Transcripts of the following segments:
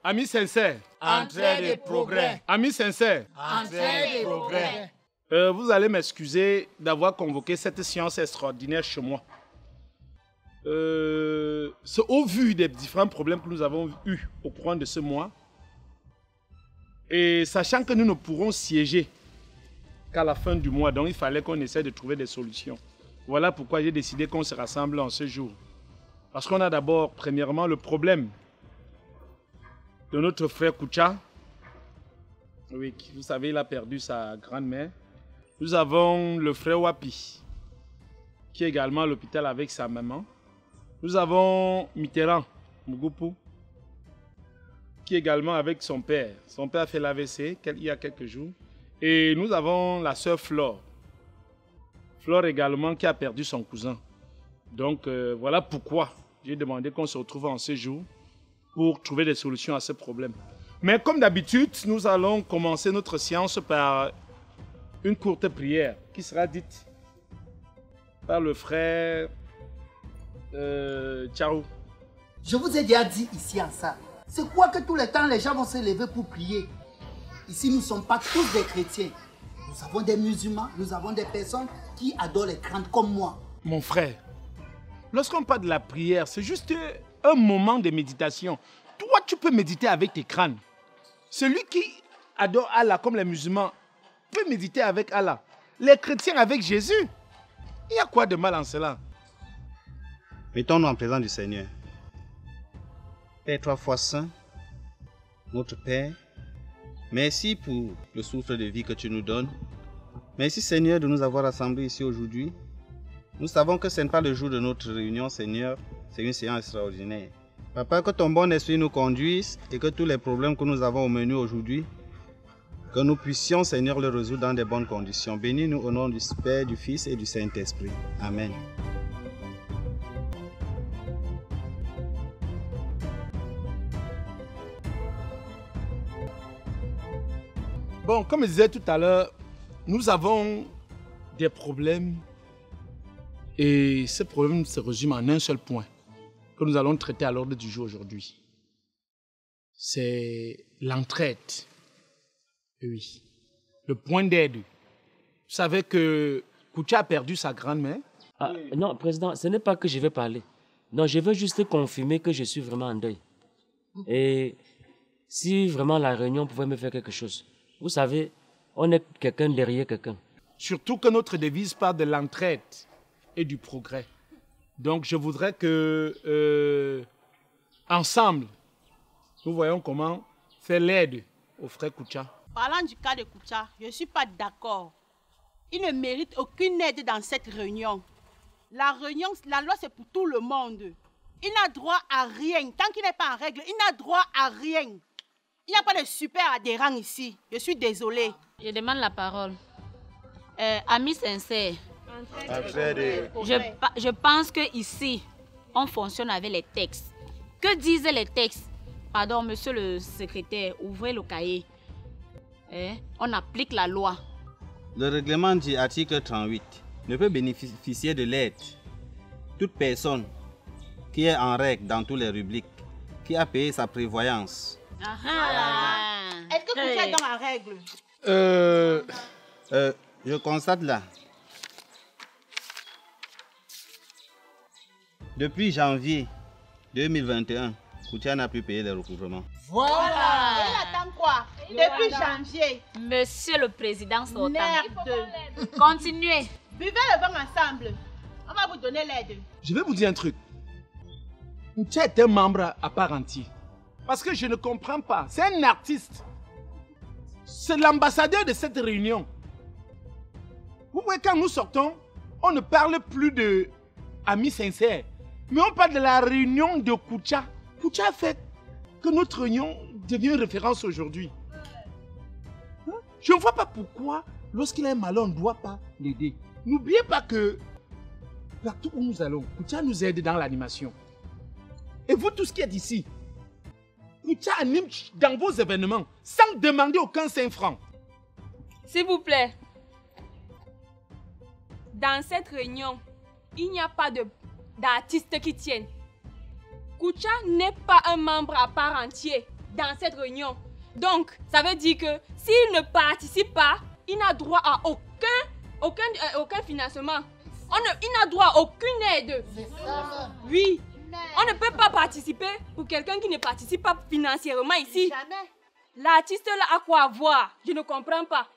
Amis sincères. Entrée de progrès. Amis sincères. Entrée de progrès. Vous allez m'excuser d'avoir convoqué cette séance extraordinaire chez moi. C'est au vu des différents problèmes que nous avons eus au cours de ce mois. Et sachant que nous ne pourrons siéger qu'à la fin du mois, donc il fallait qu'on essaie de trouver des solutions. Voilà pourquoi j'ai décidé qu'on se rassemble en ce jour. Parce qu'on a d'abord, premièrement, le problème de notre frère Koucha. Oui, vous savez, il a perdu sa grand-mère. Nous avons le frère Wapi, qui est également à l'hôpital avec sa maman. Nous avons Mitterrand, Mugupu, qui est également avec son père. Son père a fait l'AVC il y a quelques jours. Et nous avons la sœur Flore. Flore également qui a perdu son cousin. Donc voilà pourquoi j'ai demandé qu'on se retrouve en ce jour pour trouver des solutions à ce problème. Mais comme d'habitude, nous allons commencer notre séance par une courte prière qui sera dite par le frère Tchao. Je vous ai déjà dit ici en salle. C'est quoi que tout le temps les gens vont se lever pour prier? Ici, nous ne sommes pas tous des chrétiens. Nous avons des musulmans, nous avons des personnes qui adorent les crânes comme moi. Mon frère, lorsqu'on parle de la prière, c'est juste un moment de méditation. Toi, tu peux méditer avec tes crânes. Celui qui adore Allah comme les musulmans peut méditer avec Allah. Les chrétiens avec Jésus. Il y a quoi de mal en cela? Mettons-nous en présence du Seigneur. Père trois fois saint, notre Père, merci pour le souffle de vie que tu nous donnes. Merci Seigneur de nous avoir rassemblés ici aujourd'hui. Nous savons que ce n'est pas le jour de notre réunion, Seigneur. C'est une séance extraordinaire. Papa, que ton bon esprit nous conduise et que tous les problèmes que nous avons au menu aujourd'hui, que nous puissions, Seigneur, les résoudre dans de bonnes conditions. Bénis-nous au nom du Père, du Fils et du Saint-Esprit. Amen. Bon, comme je disais tout à l'heure, nous avons des problèmes et ce problème se résume en un seul point que nous allons traiter à l'ordre du jour aujourd'hui. C'est l'entraide. Oui, le point d'aide. Vous savez que Koucha a perdu sa grand-mère. Non, Président, ce n'est pas que je vais parler. Non, je veux juste confirmer que je suis vraiment en deuil. Et si vraiment la réunion pouvait me faire quelque chose. Vous savez, on est quelqu'un derrière quelqu'un. Surtout que notre devise parle de l'entraide et du progrès. Donc je voudrais que, ensemble, nous voyons comment faire l'aide au frère Koucha. Parlant du cas de Koucha, je ne suis pas d'accord. Il ne mérite aucune aide dans cette réunion. La loi c'est pour tout le monde. Il n'a droit à rien. Tant qu'il n'est pas en règle, il n'a droit à rien. Il n'y a pas de super adhérents ici. Je suis désolée. Je demande la parole. Amis sincères, je pense qu'ici, on fonctionne avec les textes. Que disent les textes? Pardon, monsieur le secrétaire, ouvrez le cahier. On applique la loi. Le règlement dit, article 38, ne peut bénéficier de l'aide toute personne qui est en règle dans toutes les rubriques, qui a payé sa prévoyance. Est-ce que Koucha est dans la règle? Je constate là. Depuis janvier 2021, Koucha n'a pu payer les recouvrements. Voilà. Il attend quoi? Depuis janvier. Monsieur le Président sortant. Merde. Continuez. Buvez le vin ensemble. On va vous donner l'aide. Je vais vous dire un truc. Koucha est un membre à part entière. Parce que je ne comprends pas. C'est un artiste. C'est l'ambassadeur de cette réunion. Vous voyez, quand nous sortons, on ne parle plus de amis sincères. Mais on parle de la réunion de Koucha. Koucha a fait que notre réunion devient une référence aujourd'hui. Je ne vois pas pourquoi, lorsqu'il a un malheur, on ne doit pas l'aider. N'oubliez pas que partout où nous allons, Koucha nous aide dans l'animation. Et vous tous qui êtes ici, Koucha anime dans vos événements sans demander aucun 5 francs. S'il vous plaît, dans cette réunion, il n'y a pas d'artistes qui tiennent. Koucha n'est pas un membre à part entière. dans cette réunion. Donc, ça veut dire que s'il ne participe pas, il n'a droit à aucun financement. Il n'a droit à aucune aide. Oui. On ne peut pas participer pour quelqu'un qui ne participe pas financièrement ici. Jamais. L'artiste là a quoi avoir? Je ne comprends pas.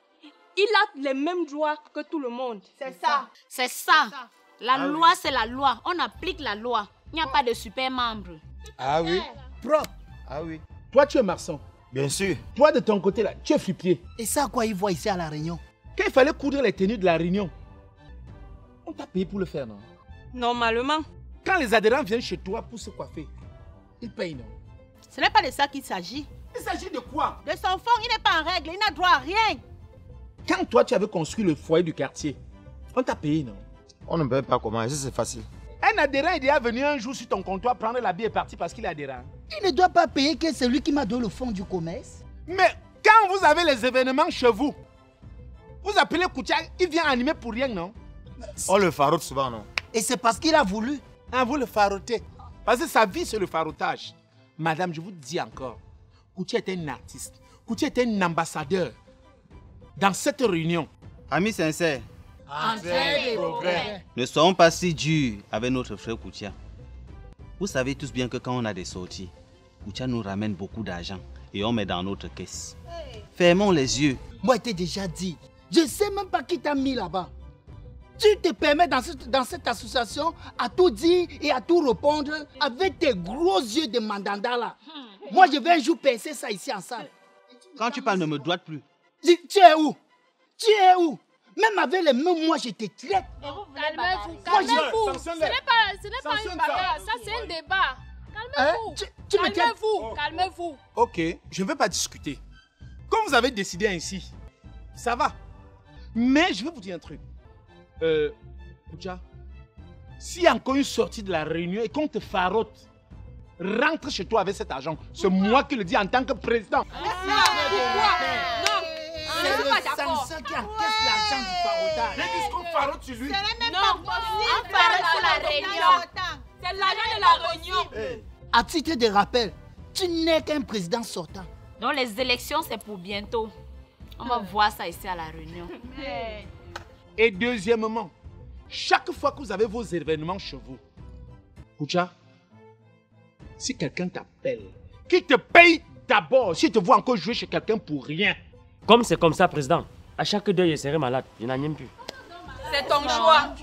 Il a les mêmes droits que tout le monde. C'est ça. C'est ça. La loi, c'est la loi. On applique la loi. Il n'y a pas de super membre. Ah oui? Propre. Ah oui. Toi, tu es maçon. Bien sûr. Toi, de ton côté, là, tu es fripier. Et ça, quoi, ils voient ici à la réunion? Quand il fallait coudre les tenues de la réunion, on t'a payé pour le faire, non? Normalement. Quand les adhérents viennent chez toi pour se coiffer, ils payent, non? Ce n'est pas de ça qu'il s'agit. Il s'agit de quoi? De son fonds, il n'est pas en règle. Il n'a droit à rien. Quand toi, tu avais construit le foyer du quartier, on t'a payé, non? On ne paye pas comment, ici c'est facile. Un adhérent est déjà venu un jour sur ton comptoir prendre l'habit et parti parce qu'il est adhérent. Il ne doit pas payer que celui qui m'a donné le fonds du commerce. Mais quand vous avez les événements chez vous, vous appelez Koutia, il vient animer pour rien, non? On le faroute souvent, non? Et c'est parce qu'il a voulu. Ah, vous le farotez. Parce que sa vie, c'est le farotage. Madame, je vous dis encore, Koutia est un artiste. Koutia est un ambassadeur. Dans cette réunion, Amis sincères, Entrée de progrès. ne soyons pas si durs avec notre frère Koutia. Vous savez tous bien que quand on a des sorties, Koutia nous ramène beaucoup d'argent et on met dans notre caisse. Fermons les yeux. Moi, je t'ai déjà dit. Je ne sais même pas qui t'a mis là-bas. Tu te permets dans cette association à tout dire et à tout répondre avec tes gros yeux de mandanda là. Moi, je vais un jour percer ça ici en salle. Quand tu parles, ne me doite plus. Tu es où? Tu es où? Même avec les mains, moi, je te traite. Calmez-vous, Moi, je- calmez-vous. Ce n'est pas une bagarre, ça c'est un débat. Calmez-vous. Tu me traites. Calmez-vous, calmez-vous. ok, je ne veux pas discuter. Comme vous avez décidé ainsi, ça va. Mais je vais vous dire un truc. Koutia, s'il y a encore une sortie de la réunion et qu'on te farote, rentre chez toi avec cet argent. C'est moi qui le dis en tant que président. Pourquoi? Non, je ne suis pas d'accord. C'est ça qui encaisse l'argent du farotage. qu'on farote sur lui. Ce n'est même Non, pas possible. on parle pour la réunion. C'est l'argent de la réunion. À titre de rappel, tu n'es qu'un président sortant. Donc les élections, c'est pour bientôt. On va voir ça ici à la réunion. Et deuxièmement, chaque fois que vous avez vos événements chez vous, Koutia, si quelqu'un t'appelle, qui te paye d'abord, s'il te voit encore jouer chez quelqu'un pour rien. Comme c'est comme ça, président. À chaque deuil, je serai malade. Je n'en ai plus. C'est ton choix.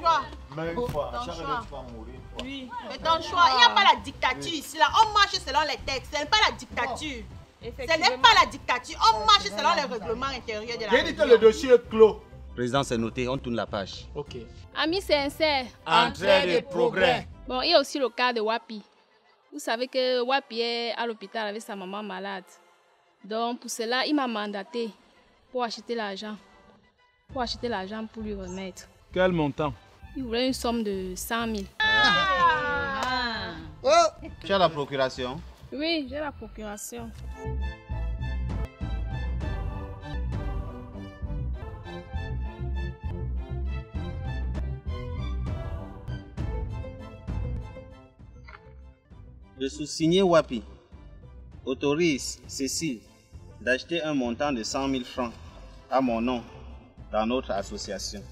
Mais une fois, à chaque fois, tu vas mourir. Oui. C'est ton choix. Il n'y a pas la dictature ici. Là. On marche selon les textes. Ce n'est pas la dictature. Ce n'est pas la dictature. On marche selon les règlements intérieurs de la J'ai dit que région. le dossier est clos. Président, c'est noté, on tourne la page. Ok. Amis sincères. Entrée de progrès. Bon, il y a aussi le cas de Wapi. Vous savez que Wapi est à l'hôpital avec sa maman malade. Donc, pour cela, il m'a mandaté pour acheter l'argent. Pour acheter l'argent pour lui remettre. Quel montant? Il voulait une somme de 100 000. Tu as la procuration? Oui, j'ai la procuration. Je sous-signé Wapi autorise Cécile d'acheter un montant de 100 000 francs à mon nom dans notre association.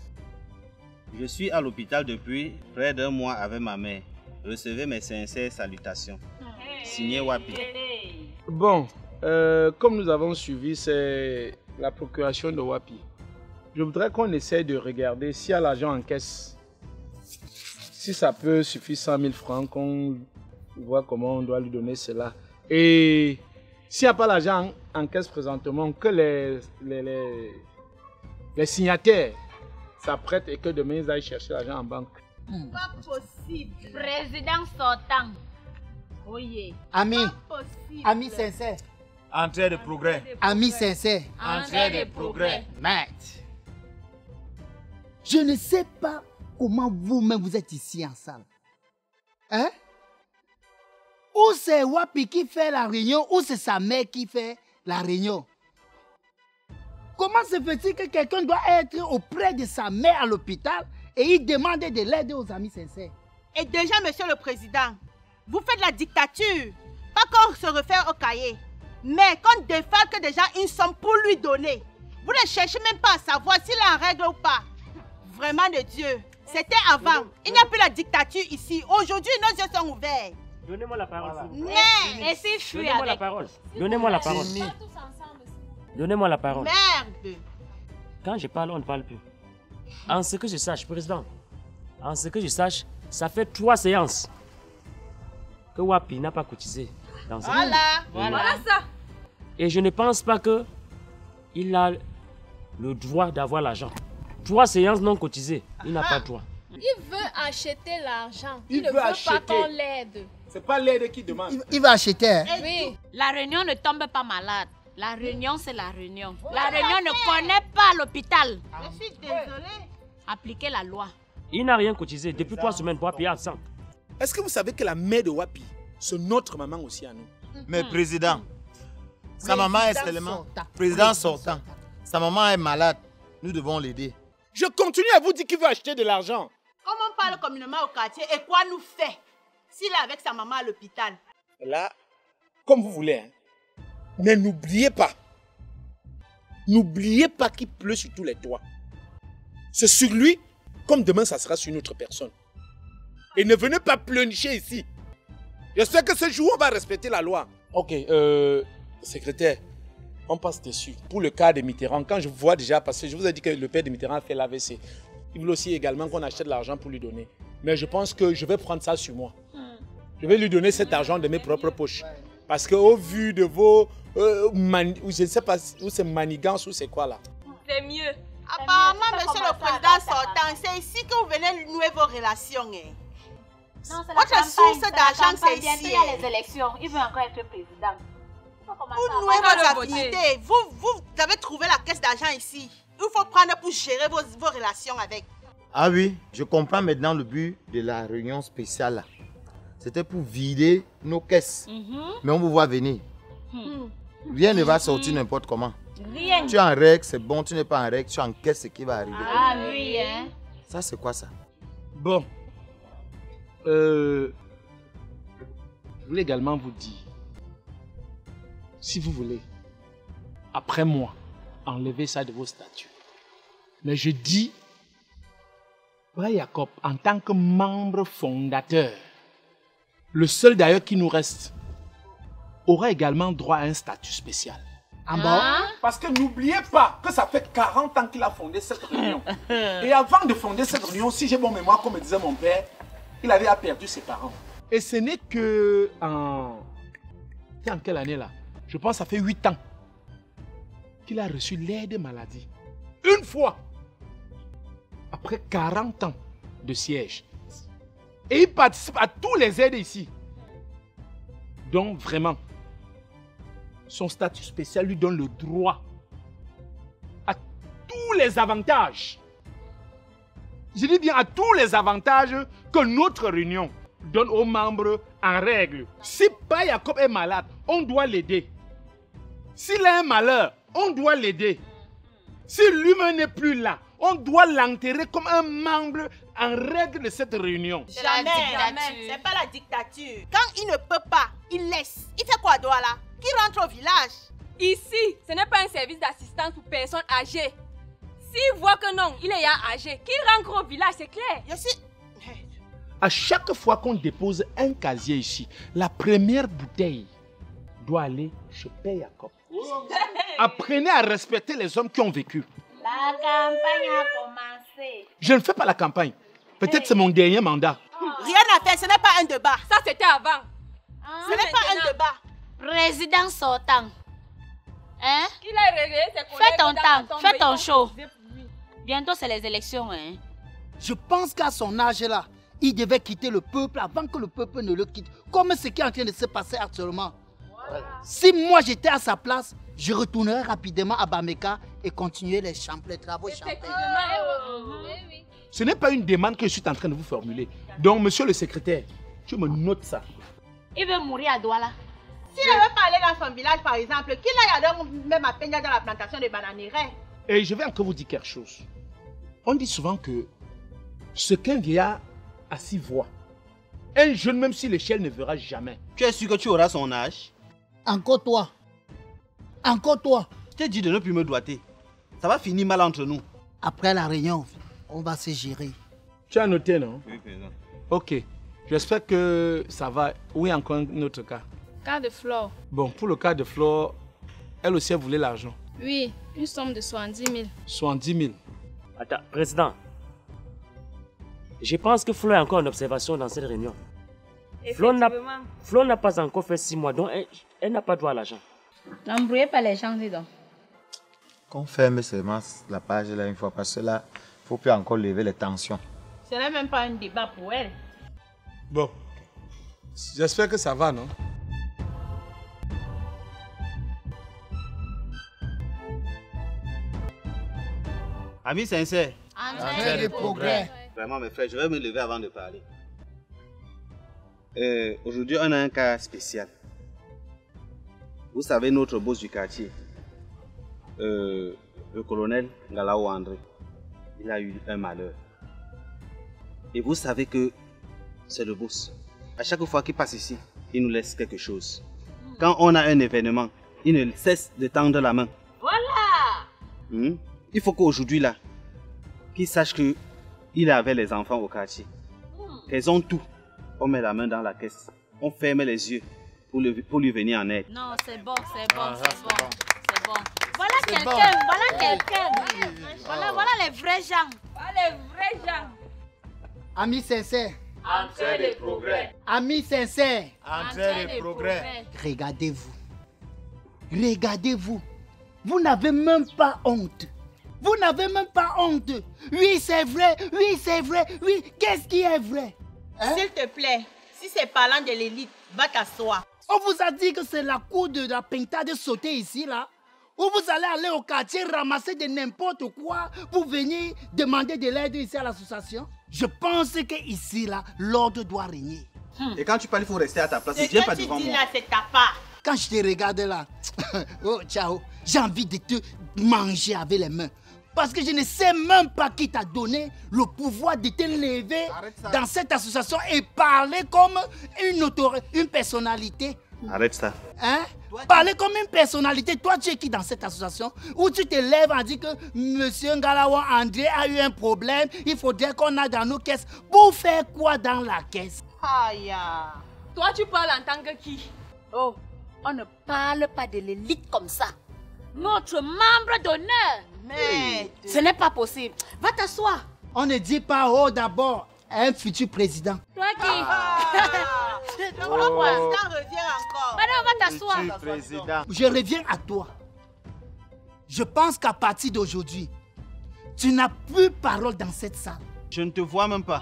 Je suis à l'hôpital depuis près d'un mois avec ma mère. Recevez mes sincères salutations. Signé Wapi. Bon, comme nous avons suivi, c'est la procuration de Wapi. Je voudrais qu'on essaie de regarder s'il y a l'argent en caisse. Si ça peut suffire 100 000 francs, qu'on voit comment on doit lui donner cela. Et s'il n'y a pas l'argent en caisse présentement, que les signataires s'apprêtent et que demain ils aillent chercher l'argent en banque. Pas possible. Président sortant. Oui. Ami, Pas possible. ami sincère, Entrée de progrès. ami sincère. Entrée de progrès. Maître, je ne sais pas comment vous-même vous êtes ici en salle. Hein? Ou c'est Wapi qui fait la réunion, ou c'est sa mère qui fait la réunion. Comment se fait-il que quelqu'un doit être auprès de sa mère à l'hôpital et il demande de l'aide aux amis sincères? Et déjà, monsieur le président, vous faites la dictature. Pas qu'on se réfère au cahier. Mais qu'on défalque déjà une somme pour lui donner. Vous ne cherchez même pas à savoir s'il est en règle ou pas. Vraiment de Dieu. C'était avant. Il n'y a plus la dictature ici. Aujourd'hui, nos yeux sont ouverts. Donnez-moi la parole. Mais Laissez fuir Donnez-moi la avec. parole. Donnez-moi la parole. Donnez-moi la parole. merde. Quand je parle, on ne parle plus. En ce que je sache, président, en ce que je sache, ça fait 3 séances que Wapi n'a pas cotisé dans cette Voilà. ça. Et je ne pense pas que il a le droit d'avoir l'argent. 3 séances non cotisées, il n'a pas le droit. Il veut acheter l'argent. Il Il ne veut veut pas acheter. qu'on l'aide. C'est pas l'aide qui demande. Il va acheter. Hein? Oui. La réunion ne tombe pas malade. La réunion, c'est la réunion. La réunion ne connaît pas l'hôpital. Je suis désolée. Appliquez la loi. Il n'a rien cotisé depuis 3 semaines pour payer absent. Est-ce que vous savez que la mère de Wapi, c'est notre maman aussi à nous? Mais président, sa maman est seulement président sortant. Sa maman est malade. Nous devons l'aider. Je continue à vous dire qu'il veut acheter de l'argent. Comme on parle communément au quartier, et quoi nous fait s'il est avec sa maman à l'hôpital? Là, comme vous voulez. Hein. Mais n'oubliez pas qu'il pleut sur tous les toits. C'est sur lui, comme demain ça sera sur une autre personne. Et ne venez pas pleurnicher ici. Je sais que ce jour, on va respecter la loi. Ok, secrétaire, on passe dessus. Pour le cas de Mitterrand, quand je vois déjà passer, je vous ai dit que le père de Mitterrand a fait l'AVC. Il veut aussi également qu'on achète de l'argent pour lui donner. Mais je pense que je vais prendre ça sur moi. Je vais lui donner cet argent de mes propres poches. Parce qu'au vu de vos... je ne sais pas où c'est manigance ou c'est quoi là. C'est mieux. Apparemment, monsieur le président sortant, c'est ici que vous venez nouer vos relations. Hein. Non, c'est Votre source d'argent, c'est Bientôt, ici. il y a les élections. Il veut encore être président. Vous nouez vos activités. Vous avez trouvé la caisse d'argent ici. Il faut prendre pour gérer vos relations avec. Ah oui, je comprends maintenant le but de la réunion spéciale là. C'était pour vider nos caisses. Mais on vous voit venir. Rien ne va sortir n'importe comment. Rien. Tu es en règle, c'est bon. Tu n'es pas en règle, tu encaisses ce qui va arriver. Ah oui, hein. Ça, c'est quoi ça? Bon. Je voulais également vous dire, si vous voulez, après moi, enlevez ça de vos statuts. Mais je dis, Bray Jacob, en tant que membre fondateur, le seul d'ailleurs qui nous reste, aura également droit à un statut spécial. En bas. Parce que n'oubliez pas que ça fait 40 ans qu'il a fondé cette réunion. Et avant de fonder cette réunion, si j'ai bon mémoire, comme me disait mon père, il avait perdu ses parents. Et ce n'est que en quelle année là? Je pense que ça fait 8 ans qu'il a reçu l'aide maladie. Une fois. Après 40 ans de siège. Et il participe à tous les aides ici. Donc vraiment, son statut spécial lui donne le droit à tous les avantages. Je dis bien à tous les avantages que notre réunion donne aux membres en règle. Si Bray Jacob est malade, on doit l'aider. S'il a un malheur, on doit l'aider. Si lui-même n'est plus là, on doit l'enterrer comme un membre en règle de cette réunion. Jamais. C'est pas la dictature. Quand il ne peut pas, il laisse. Il fait quoi Douala? Qui rentre au village? Ici, ce n'est pas un service d'assistance pour personnes âgées. S'il voit que non, il est âgé, qu'il rentre au village, c'est clair. Je suis... À chaque fois qu'on dépose un casier ici, la première bouteille doit aller chez Bray Jacob. Apprenez à respecter les hommes qui ont vécu. La campagne a commencé. Je ne fais pas la campagne. Peut-être c'est mon dernier mandat. Rien à faire, ce n'est pas un débat. Ça, c'était avant. Ce n'est pas un débat. Président sortant. Hein? Il a réglé ses collègues. Fais ton dans temps, son fais pays, ton ils show. ont posé pour lui. Bientôt, c'est les élections. Hein? Je pense qu'à son âge là, il devait quitter le peuple avant que le peuple ne le quitte. Comme ce qui est en train de se passer actuellement. Si moi j'étais à sa place, je retournerais rapidement à Bameka et continuer les travaux champêtres. Ce n'est pas une demande que je suis en train de vous formuler. Donc, monsieur le secrétaire, tu me notes ça. Il veut mourir à Douala. S'il ne veut pas aller dans son village, par exemple, qu'il aille même à Peña dans la plantation de bananières. Et je vais encore vous dire quelque chose. On dit souvent que ce qu'un vieillard assis voit, un jeune, même si l'échelle ne verra jamais. Tu es sûr que tu auras son âge? Encore toi. Encore toi. Je t'ai dit de ne plus me doiter. Ça va finir mal entre nous. Après la réunion, on va se gérer. Tu as noté, non? Oui, président. Ok. J'espère que ça va. Où est encore notre cas? Cas de Flore. Bon, pour le cas de Flore, elle aussi, elle voulait l'argent. Oui, une somme de 70 000. 70 000. Attends, président. Je pense que Flo est encore en observation dans cette réunion. Flo n'a pas encore fait 6 mois, donc elle n'a pas droit à l'argent. N'embrouillez pas les gens, dis donc. Qu'on ferme seulement la page là une fois, parce que là, il ne faut plus encore lever les tensions. Ce n'est même pas un débat pour elle. Bon. J'espère que ça va, non? Amis sincères, Entraîne le progrès. vraiment mes frères, je vais me lever avant de parler. Aujourd'hui, on a un cas spécial. Vous savez, notre boss du quartier, le colonel Ngalao André, il a eu un malheur. Et vous savez que c'est le boss. À chaque fois qu'il passe ici, il nous laisse quelque chose. Quand on a un événement, il ne cesse de tendre la main. Voilà! Il faut qu'aujourd'hui, là, qu'il sache qu'il avait les enfants au quartier. Qu'elles ont tout. On met la main dans la caisse. On ferme les yeux pour lui venir en aide. Non, c'est bon, c'est bon, c'est bon. C'est bon. Voilà quelqu'un, voilà quelqu'un. Voilà les vrais gens. Voilà les vrais gens. Amis sincères. Entraîne le progrès. Amis sincères. Entraîne le progrès. Regardez-vous. Regardez-vous. Vous n'avez même pas honte. Vous n'avez même pas honte. Oui, c'est vrai. Oui, c'est vrai. Oui, qu'est-ce qui est vrai? Hein? S'il te plaît, si c'est parlant de l'élite, va t'asseoir. On vous a dit que c'est la cour de la Pinta de sauter ici, là. Ou vous allez aller au quartier ramasser de n'importe quoi pour venir demander de l'aide ici à l'association? Je pense que ici, là, l'ordre doit régner. Et quand tu parles, il faut rester à ta place. Ce Ne viens pas que tu devant dis moi. là, c'est ta part. Quand je te regarde là, oh, ciao, j'ai envie de te manger avec les mains. Parce que je ne sais même pas qui t'a donné le pouvoir de te lever dans cette association et parler comme une personnalité. Arrête ça. Hein? Parler comme une personnalité. Toi, tu es qui dans cette association? Où tu te lèves en disant que M. Ngalawa André a eu un problème, il faudrait qu'on aille dans nos caisses. Pour faire quoi dans la caisse? Aïe. Toi, tu parles en tant que qui? Oh, on ne parle pas de l'élite comme ça. Notre membre d'honneur. Mais Ce n'est pas possible. Va t'asseoir. On ne dit pas oh d'abord un futur président. Toi qui? le président revient encore. Madame, va t'asseoir. Président. Je reviens à toi. Je pense qu'à partir d'aujourd'hui, tu n'as plus parole dans cette salle. Je ne te vois même pas.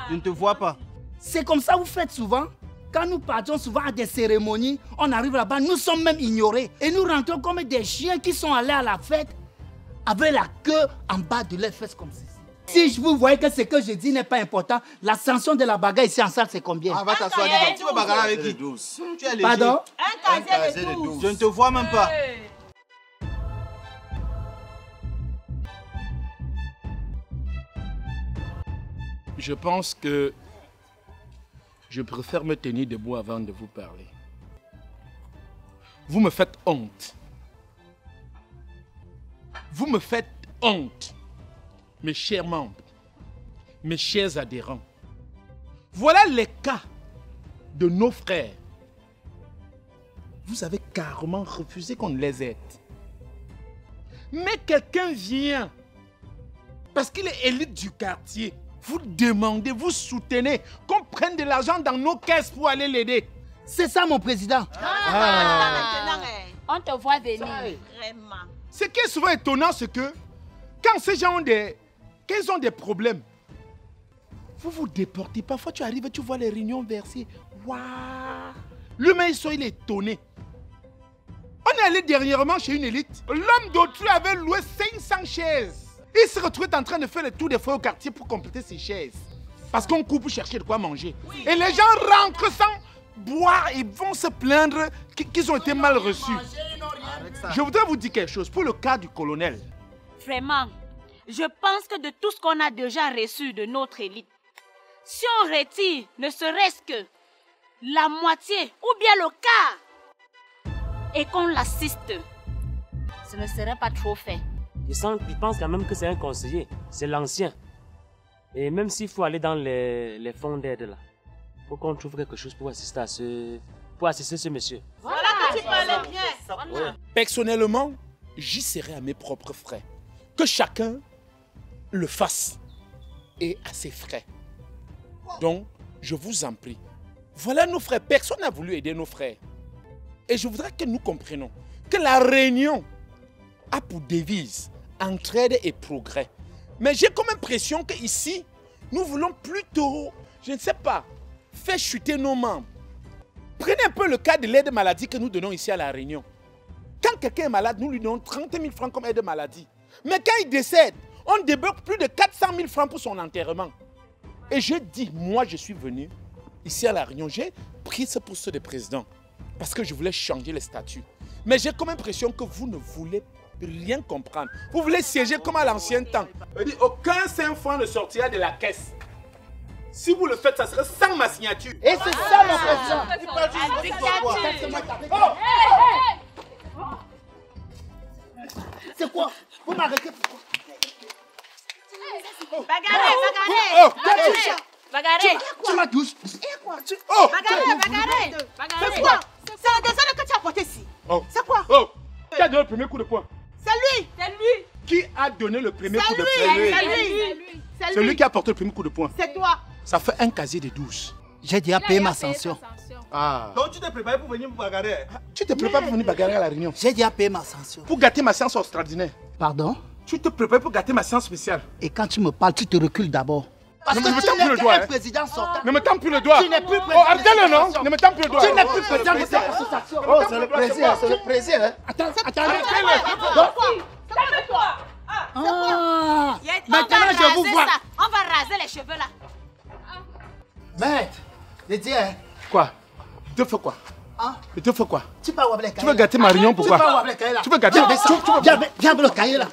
Je ne te vois pas. C'est comme ça que vous faites souvent. Quand nous partons souvent à des cérémonies, on arrive là-bas, nous sommes même ignorés. Et nous rentrons comme des chiens qui sont allés à la fête avec la queue en bas de leurs fesses comme ceci. Si je vous voyais que ce que je dis n'est pas important, la sanction de la bagarre ici en salle, c'est combien? Ah, va t'asseoir, dis donc. Tu veux bagarrer avec qui? Tu es léger. Pardon? Un casier de 12. Je ne te vois même pas. Je pense que je préfère me tenir debout avant de vous parler. Vous me faites honte. Vous me faites honte, mes chers membres, mes chers adhérents. Voilà les cas de nos frères. Vous avez carrément refusé qu'on les aide. Mais quelqu'un vient, parce qu'il est élite du quartier, vous demandez, vous soutenez qu'on prenne de l'argent dans nos caisses pour aller l'aider. C'est ça mon président. Maintenant, On te voit venir. vraiment. Ce qui est souvent étonnant, c'est que quand ces gens ont qu'ils ont des problèmes, vous vous déportez. Parfois, tu arrives et tu vois les réunions versées. Waouh! Lui-même, il est étonné. On est allé dernièrement chez une élite. L'homme d'autrui avait loué 500 chaises. Il se retrouvait en train de faire le tour des fois au quartier pour compléter ses chaises. Parce qu'on coupe pour chercher de quoi manger. Oui. Et les gens rentrent sans boire et vont se plaindre qu'ils ont été mal reçus. Je voudrais vous dire quelque chose. Pour le cas du colonel. Vraiment, je pense que de tout ce qu'on a déjà reçu de notre élite, si on retire ne serait-ce que la moitié ou bien le quart et qu'on l'assiste ce ne serait pas trop fait. Je pense quand même que c'est un conseiller. C'est l'ancien. Et même s'il faut aller dans les fonds d'aide là, il faut qu'on trouve quelque chose pour assister ce monsieur. Voilà que tu parlais bien. Voilà. Personnellement, j'y serai à mes propres frais. Que chacun le fasse et à ses frais. Donc, je vous en prie. Voilà nos frères. Personne n'a voulu aider nos frères. Et je voudrais que nous comprenions que la Réunion a pour devise entraide et progrès. Mais j'ai comme impression qu'ici, nous voulons plutôt, je ne sais pas, faire chuter nos membres. Prenez un peu le cas de l'aide maladie que nous donnons ici à La Réunion. Quand quelqu'un est malade, nous lui donnons 30 000 francs comme aide maladie. Mais quand il décède, on débloque plus de 400 000 francs pour son enterrement. Et je dis, moi je suis venu ici à La Réunion, j'ai pris ce poste de président parce que je voulais changer les statuts. Mais j'ai comme impression que vous ne voulez rien comprendre. Vous voulez siéger comme à l'ancien temps. Aucun 5 francs ne sortira de la caisse. Si vous le faites, ça serait sans ma signature. Et c'est ça mon président. C'est quoi? Vous m'arrêtez pourquoi? Bagarrez. Tu m'as douce. Bagarrez. C'est quoi? C'est la désordre que tu as porté ici. C'est quoi? Qui a donné le premier coup de poing? C'est lui. Qui a donné le premier coup de poing? C'est lui qui a porté le premier coup de poing. C'est toi. Ça fait un casier de 12. J'ai déjà payé ma sanction. Ah. Donc tu t'es préparé pour venir me bagarrer? Tu te prépares pour venir bagarrer à La Réunion? J'ai déjà payé ma sanction. Pour gâter ma séance extraordinaire. Pardon? Tu te prépares pour gâter ma séance spéciale. Et quand tu me parles, tu te recules d'abord. Parce que tu n'es plus président sortant. Ne me tends plus le doigt. Tu n'es plus président. Arrêtez-le, non? Ne me tends plus le doigt. Tu n'es plus président de cette association. Oh, c'est le président, c'est le président. Attends. Calme-toi. Maintenant, je vous vois. On va raser les cheveux là. Maître, je dis, hein. Quoi? Il te faut quoi? Hein? Il te faut quoi? Tu peux avoir les cahiers. Tu veux gâter ma réunion, pourquoi? Tu peux avoir les cahiers là. Tu veux gâter? Viens avec le cahier là.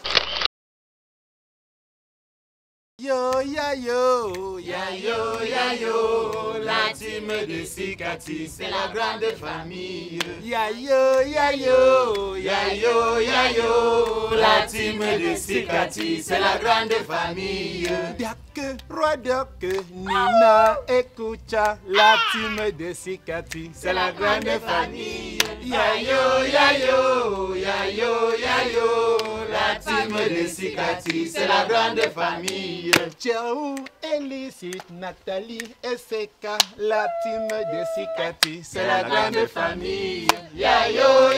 Yo, ya yo, la team de Sikati, c'est la grande famille. Ya yo, la team de Sikati, c'est la grande famille. Dak, roi Dak, Nina, Ekucha, la team de Sikati, c'est la grande famille. Ya yo, la team de Sikati, c'est la grande famille. Ciao, Elicite, Nathalie et Seka, la team de Sikati, c'est la grande famille. Ya yo,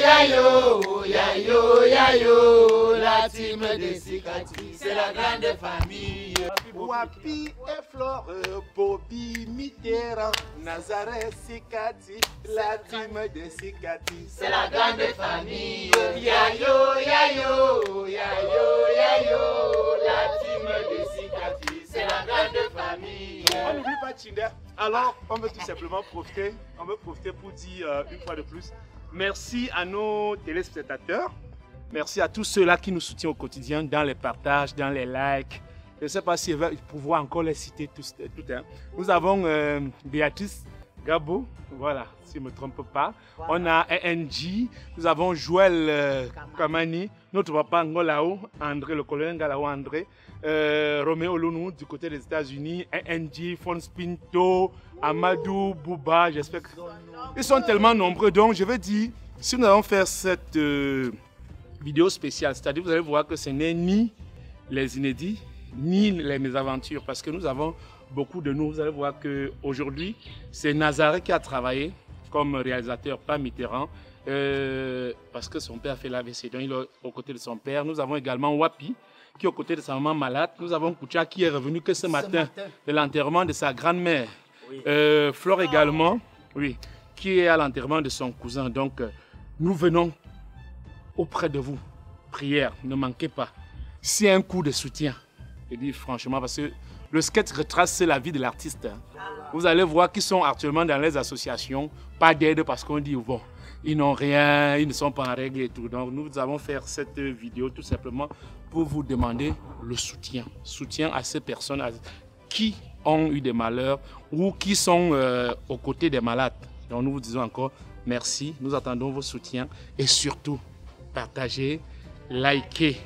la team de Sikati, c'est la grande famille. Wapi et Flore, Bobby, Mitterrand, Nazareth, Sikati, la team de Sikati, c'est la grande famille. Ya yo, la team de Sikati, c'est la grande famille. On n'oublie pas Tinder. Alors, on veut tout simplement profiter. On veut profiter pour dire une fois de plus, merci à nos téléspectateurs. Merci à tous ceux-là qui nous soutiennent au quotidien dans les partages, dans les likes. Je ne sais pas si je vais pouvoir encore les citer tous. Nous avons Béatrice Gabo, voilà, si je ne me trompe pas. Voilà. On a NG, nous avons Joël Kamani, notre papa Ngolao, André, le colonel Ngalao André, Roméo Lounou du côté des États-Unis, NG, Fons Pinto, Amadou, Bouba, j'espère qu'ils sont tellement nombreux. Donc je vais dire, si nous allons faire cette vidéo spéciale, c'est-à-dire vous allez voir que ce n'est ni les inédits, ni les mésaventures, parce que nous avons beaucoup de nous. Vous allez voir qu'aujourd'hui, c'est Nazareth qui a travaillé comme réalisateur, pas Mitterrand, parce que son père a fait l'AVC, donc il est aux côtés de son père. Nous avons également Wapi, qui est aux côtés de sa maman malade. Nous avons Koucha, qui est revenu que ce matin de l'enterrement de sa grand-mère. Oui. Flore également, oui, qui est à l'enterrement de son cousin. Donc, nous venons auprès de vous. Prière, ne manquez pas. C'est un coup de soutien. Je dis franchement, parce que le sketch retrace la vie de l'artiste. Vous allez voir qu'ils sont actuellement dans les associations, pas d'aide parce qu'on dit, bon, ils n'ont rien, ils ne sont pas en règle et tout. Donc nous allons faire cette vidéo tout simplement pour vous demander le soutien. Soutien à ces personnes qui ont eu des malheurs ou qui sont aux côtés des malades. Donc nous vous disons encore merci, nous attendons vos soutiens et surtout partagez, likez.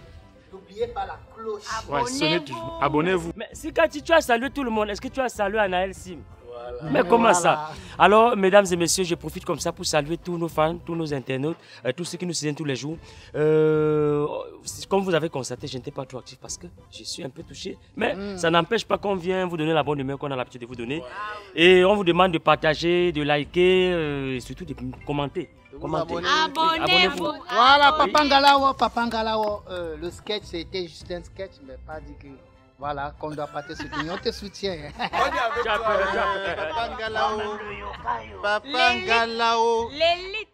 N'oubliez pas la cloche. Ouais, sonnez toujours. Abonnez-vous. Mais si quand tu as salué tout le monde, est-ce que tu as salué Anaël Sim? Mais comment ça? Alors, mesdames et messieurs, je profite comme ça pour saluer tous nos fans, tous nos internautes, tous ceux qui nous suivent tous les jours. Comme vous avez constaté, je n'étais pas trop actif parce que je suis un peu touché. Mais ça n'empêche pas qu'on vient vous donner la bonne humeur qu'on a l'habitude de vous donner. Et on vous demande de partager, de liker et surtout de commenter. Abonnez-vous. Voilà, Papa Ngalao, le sketch, c'était juste un sketch, mais pas dit que... Voilà, qu'on doit pas te soutenir, on te soutient. Papa Ngalao. L'élite.